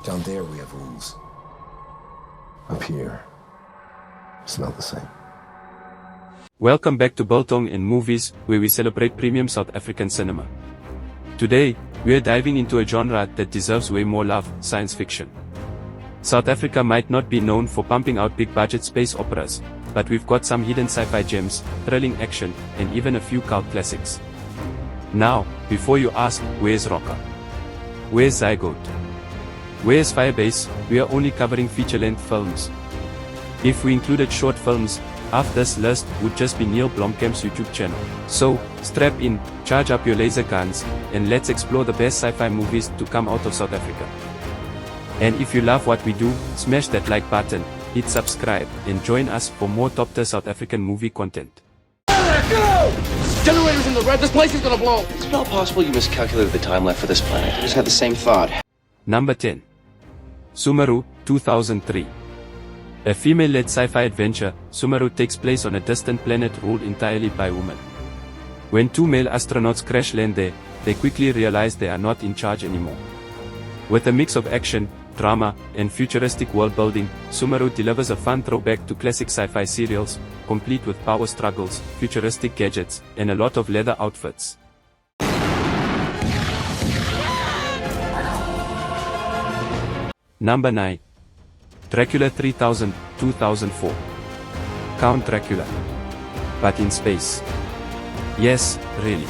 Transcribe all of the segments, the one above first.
Down there we have rules. Up here, it's not the same. Welcome back to Biltong and Movies, where we celebrate premium South African cinema. Today, we are diving into a genre that deserves way more love, science fiction. South Africa might not be known for pumping out big-budget space operas, but we've got some hidden sci-fi gems, thrilling action, and even a few cult classics. Now, before you ask, where's Rocker? Where's Zygote? Where's Firebase? We are only covering feature-length films. If we included short films, half this list would just be Neil Blomkamp's YouTube channel. So, strap in, charge up your laser guns, and let's explore the best sci-fi movies to come out of South Africa. And if you love what we do, smash that like button, hit subscribe, and join us for more top-tier South African movie content. Go! Generators in the red, this place is gonna blow! It's not possible you miscalculated the time left for this planet. I just had the same thought. Number 10. Sumeru, 2003. A female-led sci-fi adventure, Sumeru takes place on a distant planet ruled entirely by women. When two male astronauts crash land there, they quickly realize they are not in charge anymore. With a mix of action, drama, and futuristic world-building, Sumeru delivers a fun throwback to classic sci-fi serials, complete with power struggles, futuristic gadgets, and a lot of leather outfits. Number 9. Dracula 3000, 2004. Count Dracula. But in space. Yes, really.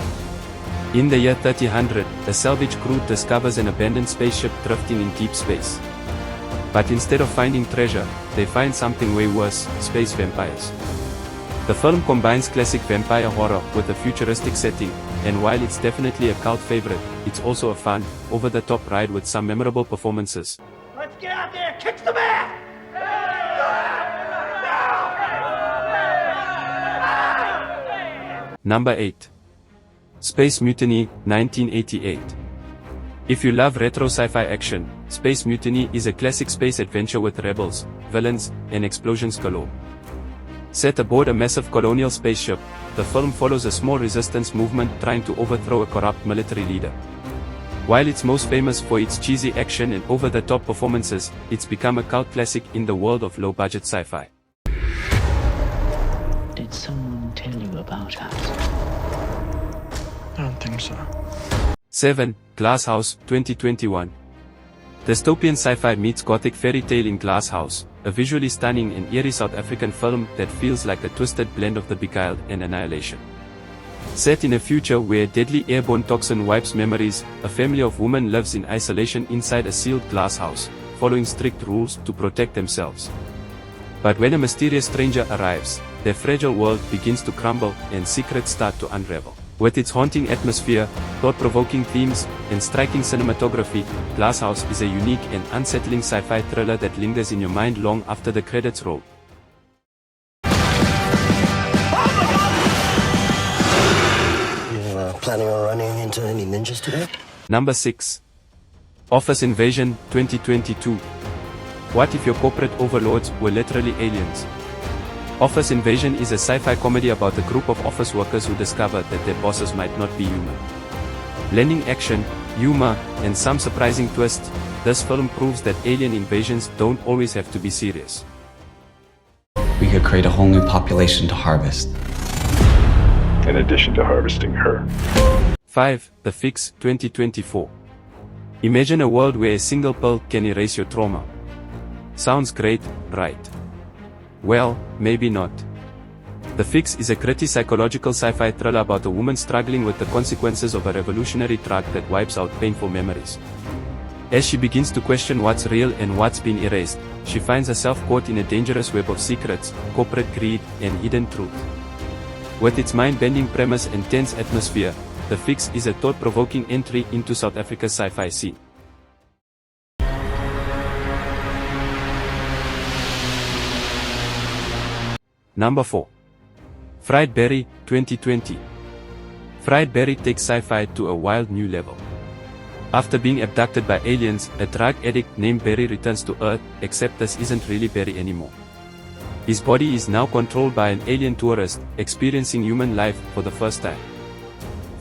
In the year 3000, a salvage crew discovers an abandoned spaceship drifting in deep space. But instead of finding treasure, they find something way worse, space vampires. The film combines classic vampire horror with a futuristic setting, and while it's definitely a cult favorite, it's also a fun, over-the-top ride with some memorable performances. Let's get out there, kick some ass! Number 8. Space Mutiny, 1988. If you love retro sci-fi action, Space Mutiny is a classic space adventure with rebels, villains, and explosions galore. Set aboard a massive colonial spaceship, the film follows a small resistance movement trying to overthrow a corrupt military leader. While it's most famous for its cheesy action and over-the-top performances, it's become a cult classic in the world of low-budget sci-fi. Did someone tell you about us? I don't think so. 7. Glass House, 2021. Dystopian sci-fi meets gothic fairy tale in Glass House, a visually stunning and eerie South African film that feels like a twisted blend of The Beguiled and Annihilation. Set in a future where a deadly airborne toxin wipes memories, a family of women lives in isolation inside a sealed glass house, following strict rules to protect themselves. But when a mysterious stranger arrives, their fragile world begins to crumble and secrets start to unravel. With its haunting atmosphere, thought-provoking themes, and striking cinematography, Glass House is a unique and unsettling sci-fi thriller that lingers in your mind long after the credits roll. Planning on running into any ninjas today? Number 6. Office Invasion, 2022. What if your corporate overlords were literally aliens? Office Invasion is a sci-fi comedy about a group of office workers who discover that their bosses might not be human. Blending action, humor, and some surprising twists, this film proves that alien invasions don't always have to be serious. We could create a whole new population to harvest. In addition to harvesting her. 5. The Fix, 2024. Imagine a world where a single pill can erase your trauma. Sounds great, right? Well, maybe not. The Fix is a gritty psychological sci-fi thriller about a woman struggling with the consequences of a revolutionary drug that wipes out painful memories. As she begins to question what's real and what's been erased, she finds herself caught in a dangerous web of secrets, corporate greed, and hidden truth. With its mind-bending premise and tense atmosphere, The Fix is a thought-provoking entry into South Africa's sci-fi scene. Number 4. Fried Berry, 2020. Fried Berry takes sci-fi to a wild new level. After being abducted by aliens, a drug addict named Berry returns to Earth, except this isn't really Berry anymore. His body is now controlled by an alien tourist, experiencing human life for the first time.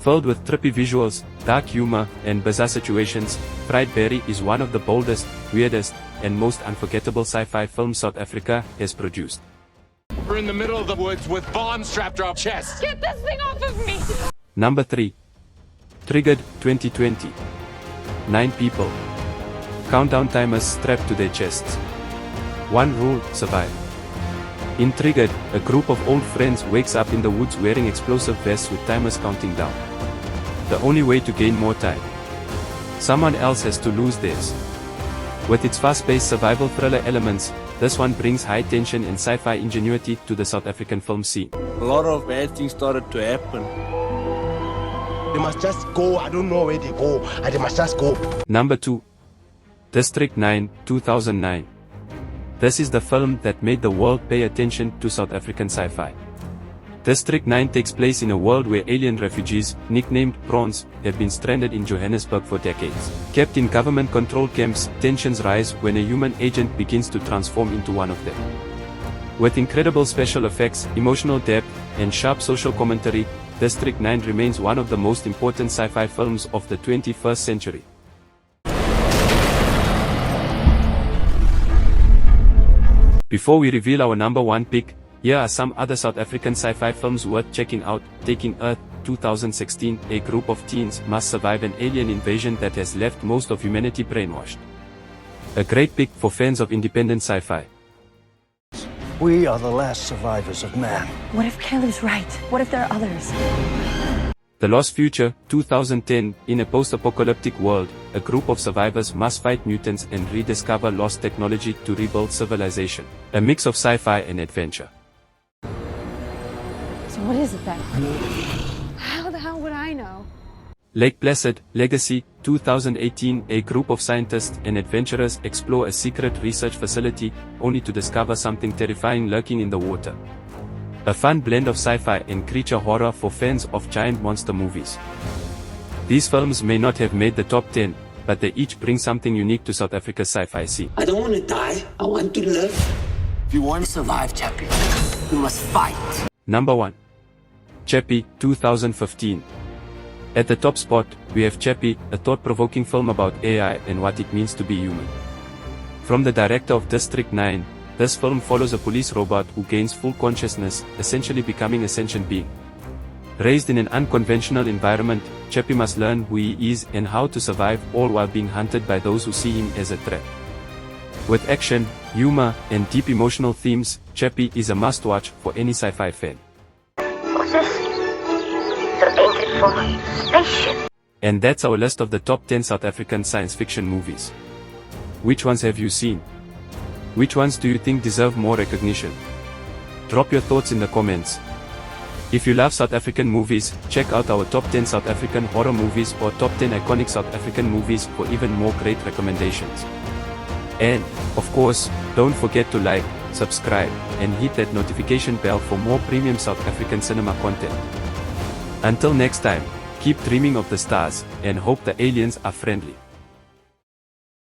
Filled with trippy visuals, dark humor, and bizarre situations, Fried Berry is one of the boldest, weirdest, and most unforgettable sci-fi films South Africa has produced. We're in the middle of the woods with bombs strapped to our chests. Get this thing off of me! Number 3. Triggered 2020. 9 people. Countdown timers strapped to their chests. One rule: survive. In Triggered, a group of old friends wakes up in the woods wearing explosive vests with timers counting down. The only way to gain more time. Someone else has to lose theirs. With its fast-paced survival thriller elements, this one brings high tension and sci-fi ingenuity to the South African film scene. A lot of bad things started to happen. They must just go. I don't know where they go. And they must just go. Number 2. District 9, 2009. This is the film that made the world pay attention to South African sci-fi. District 9 takes place in a world where alien refugees, nicknamed prawns, have been stranded in Johannesburg for decades. Kept in government-controlled camps, tensions rise when a human agent begins to transform into one of them. With incredible special effects, emotional depth, and sharp social commentary, District 9 remains one of the most important sci-fi films of the 21st century. Before we reveal our number 1 pick, here are some other South African sci-fi films worth checking out. Taking Earth, 2016, a group of teens must survive an alien invasion that has left most of humanity brainwashed. A great pick for fans of independent sci-fi. We are the last survivors of man. What if Kelly's right? What if there are others? The Lost Future, 2010, in a post-apocalyptic world, a group of survivors must fight mutants and rediscover lost technology to rebuild civilization. A mix of sci-fi and adventure. So what is it then? How the hell would I know? Lake Placid, Legacy, 2018, a group of scientists and adventurers explore a secret research facility, only to discover something terrifying lurking in the water. A fun blend of sci-fi and creature horror for fans of giant monster movies. These films may not have made the top 10, but they each bring something unique to South Africa's sci-fi scene. I don't want to die, I want to live. If you want to survive, Chappie, you must fight. Number 1. Chappie, 2015. At the top spot, we have Chappie, a thought-provoking film about AI and what it means to be human. From the director of District 9, this film follows a police robot who gains full consciousness, essentially becoming a sentient being. Raised in an unconventional environment, Chappie must learn who he is and how to survive, all while being hunted by those who see him as a threat. With action, humor, and deep emotional themes, Chappie is a must-watch for any sci-fi fan. What's this? It's an ancient form of spaceship. And that's our list of the top 10 South African science fiction movies. Which ones have you seen? Which ones do you think deserve more recognition? Drop your thoughts in the comments. If you love South African movies, check out our top 10 South African horror movies or top 10 iconic South African movies for even more great recommendations. And, of course, don't forget to like, subscribe, and hit that notification bell for more premium South African cinema content. Until next time, keep dreaming of the stars, and hope the aliens are friendly.